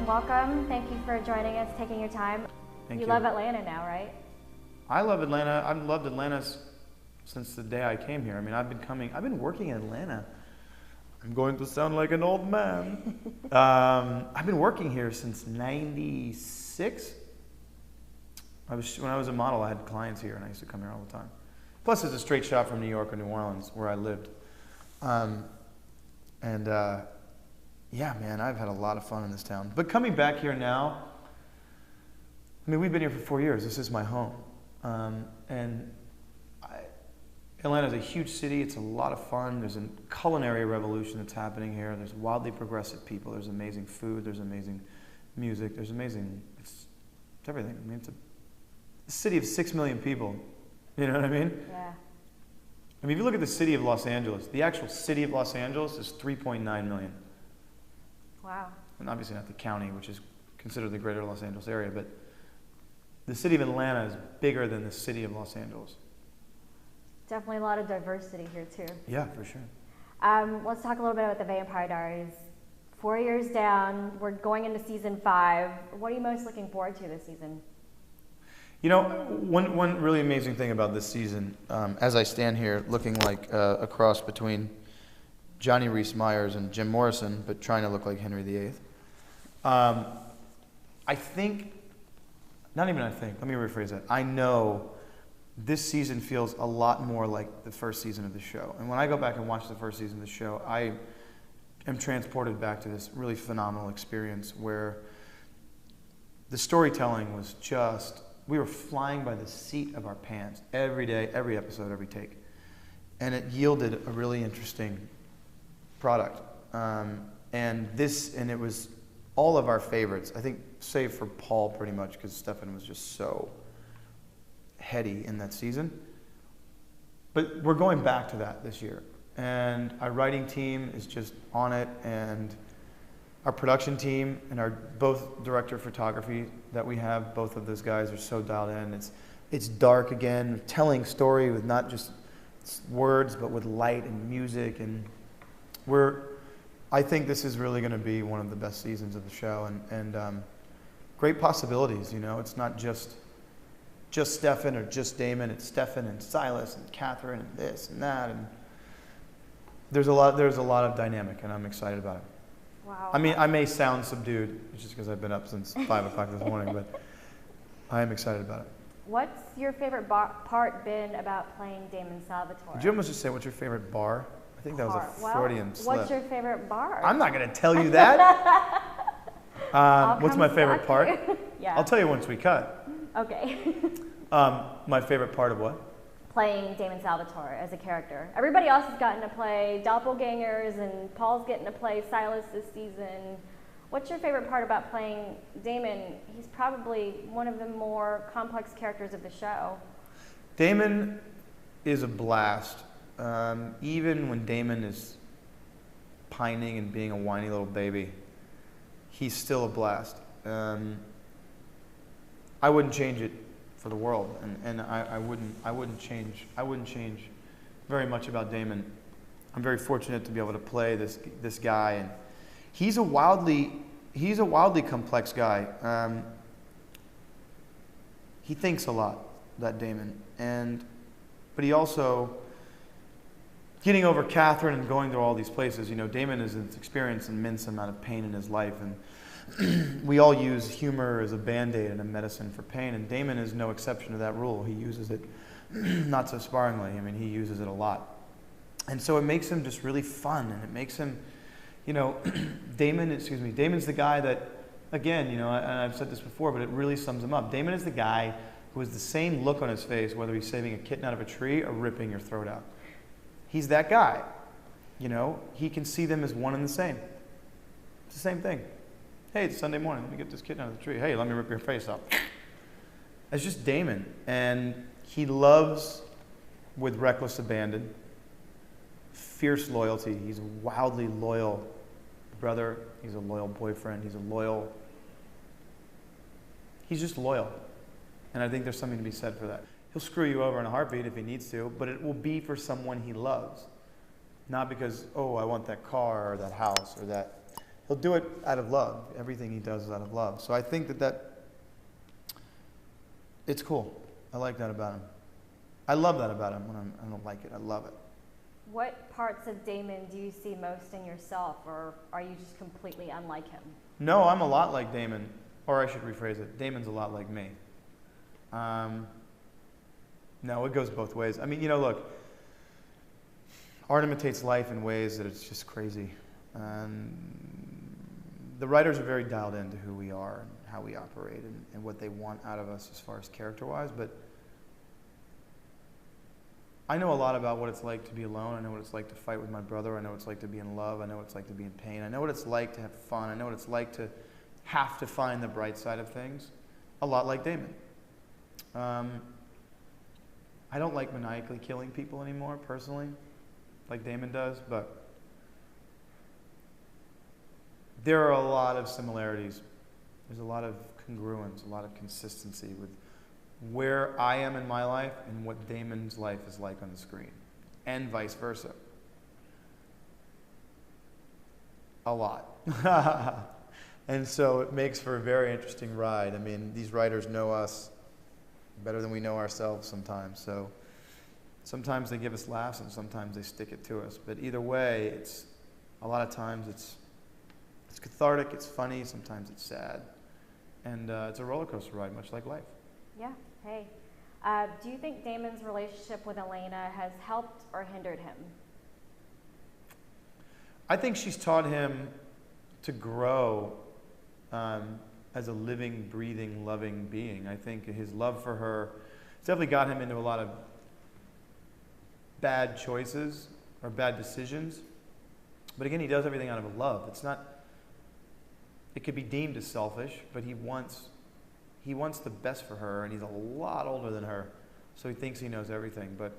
welcome. Thank you for joining us, taking your time. Thank you. You love Atlanta now, right? I love Atlanta. I've loved Atlanta since the day I came here. I mean, I've been working in Atlanta. I'm going to sound like an old man. I've been working here since '96. When I was a model, I had clients here, and I used to come here all the time. Plus, it's a straight shot from New York or New Orleans, where I lived. Yeah, man, I've had a lot of fun in this town. But coming back here now, I mean, we've been here for 4 years. This is my home. Atlanta's a huge city. It's a lot of fun. There's a culinary revolution that's happening here. There's wildly progressive people. There's amazing food. There's amazing music. There's amazing, it's everything. I mean, it's a city of 6 million people. You know what I mean? Yeah. I mean, if you look at the city of Los Angeles, the actual city of Los Angeles is 3.9 million. Wow. And obviously not the county, which is considered the greater Los Angeles area, but the city of Atlanta is bigger than the city of Los Angeles. Definitely a lot of diversity here too. Yeah, for sure. Let's talk a little bit about the Vampire Diaries. 4 years down, we're going into season 5. What are you most looking forward to this season? You know, one really amazing thing about this season, as I stand here looking like a cross between Johnny Rhys Meyers and Jim Morrison, but trying to look like Henry VIII. I think, not even I think, let me rephrase that. I know this season feels a lot more like the first season of the show. And when I go back and watch the first season of the show, I am transported back to this really phenomenal experience where the storytelling was just, we were flying by the seat of our pants every day, every episode, every take. And it yielded a really interesting product. And it was all of our favorites, I think, save for Paul pretty much, because Stefan was just so heady in that season. But we're going back to that this year. And our writing team is just on it, and our production team and our both director of photography that we have, both of those guys are so dialed in. It's dark again, telling story with not just words, but with light and music. And I think this is really going to be one of the best seasons of the show, and great possibilities. You know, it's not just Stefan or just Damon. It's Stefan and Silas and Catherine and this and that, and there's a lot of dynamic, and I'm excited about it. Wow. I mean, I may sound subdued just because I've been up since 5 o'clock this morning, but I am excited about it. What's your favorite part been about playing Damon Salvatore? Did you almost just say what's your favorite bar? I think that was a Freudian slip. What's your favorite bar? I'm not going to tell you that. What's my favorite part? Yeah. I'll tell you once we cut. Okay. My favorite part of what? Playing Damon Salvatore as a character. Everybody else has gotten to play doppelgangers, and Paul's getting to play Silas this season. What's your favorite part about playing Damon? He's probably one of the more complex characters of the show. Damon is a blast. Even when Damon is pining and being a whiny little baby, he's still a blast. I wouldn't change it for the world, and I wouldn't change very much about Damon. I'm very fortunate to be able to play this guy, and he's a wildly complex guy. He thinks a lot, that Damon, but he also, getting over Catherine and going through all these places, you know, Damon has experienced an immense amount of pain in his life, and we all use humor as a band-aid and a medicine for pain, and Damon is no exception to that rule. He uses it not so sparingly. I mean, he uses it a lot. And so it makes him just really fun, and it makes him, you know, Damon's the guy that, again, you know, and I've said this before, but it really sums him up. Damon is the guy who has the same look on his face, whether he's saving a kitten out of a tree or ripping your throat out. He's that guy. You know, he can see them as one and the same. It's the same thing. Hey, it's Sunday morning. Let me get this kitten out of the tree. Hey, let me rip your face off. It's just Damon. And he loves with reckless abandon, fierce loyalty. He's a wildly loyal brother. He's a loyal boyfriend. He's just loyal. And I think there's something to be said for that. He'll screw you over in a heartbeat if he needs to, but it will be for someone he loves. Not because, oh, I want that car or that house or that he'll do it out of love. Everything he does is out of love. So I think that it's cool. I like that about him. I love that about him when I don't like it. I love it. What parts of Damon do you see most in yourself, or are you just completely unlike him? No, I'm a lot like Damon, or I should rephrase it. Damon's a lot like me. No, it goes both ways. I mean, look, art imitates life in ways that it's just crazy. And the writers are very dialed into who we are and how we operate and what they want out of us as far as character-wise, but I know a lot about what it's like to be alone. I know what it's like to fight with my brother. I know what it's like to be in love. I know what it's like to be in pain. I know what it's like to have fun. I know what it's like to have to find the bright side of things. A lot like Damon. I don't like maniacally killing people anymore, personally, like Damon does, but there are a lot of similarities. There's a lot of congruence, a lot of consistency with where I am in my life and what Damon's life is like on the screen, and vice versa. A lot. And so it makes for a very interesting ride. I mean, these writers know us better than we know ourselves sometimes. So sometimes they give us laughs and sometimes they stick it to us. But either way, it's a lot of times it's cathartic, it's funny, sometimes it's sad. And it's a roller coaster ride, much like life. Yeah, hey. Do you think Damon's relationship with Elena has helped or hindered him? I think she's taught him to grow as a living, breathing, loving being. I think his love for her definitely got him into a lot of bad choices or bad decisions. But again, he does everything out of love. It's not, it could be deemed as selfish, but he wants the best for her, and he's a lot older than her, so he thinks he knows everything. But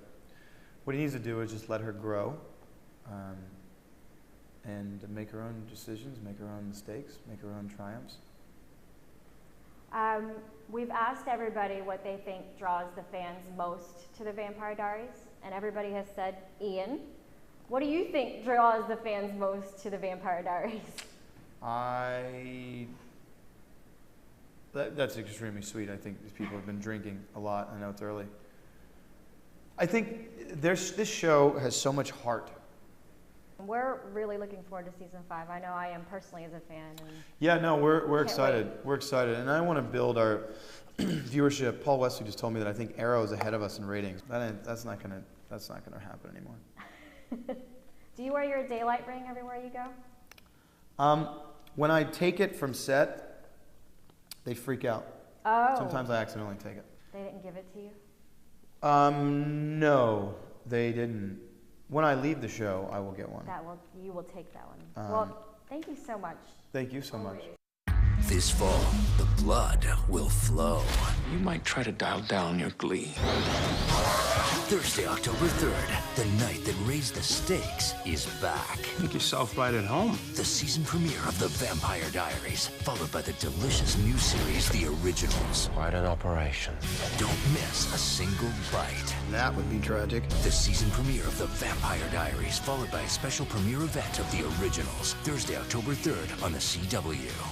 what he needs to do is just let her grow and make her own decisions, make her own mistakes, make her own triumphs. We've asked everybody what they think draws the fans most to the Vampire Diaries, and everybody has said Ian. What do you think draws the fans most to the Vampire Diaries? That's extremely sweet. I think these people have been drinking a lot. I know it's early. I think this show has so much heart. We're really looking forward to season 5. I know I am personally as a fan. And yeah, no, we're excited. Wait. We're excited, and I want to build our viewership. Paul Wesley just told me that I think Arrow is ahead of us in ratings. That's not gonna happen anymore. Do you wear your daylight ring everywhere you go? When I take it from set, they freak out. Oh. Sometimes I accidentally take it. They didn't give it to you? No, they didn't. When I leave the show, I will get one. You will take that one. Well, thank you so much. Thank you so much. This fall, the blood will flow. You might try to dial down your glee. Thursday, October 3rd, the night that raised the stakes is back. Make yourself right at home. The season premiere of The Vampire Diaries, followed by the delicious new series, The Originals. Quite an operation. Don't miss a single bite. That would be tragic. The season premiere of The Vampire Diaries, followed by a special premiere event of The Originals, Thursday, October 3rd on the CW.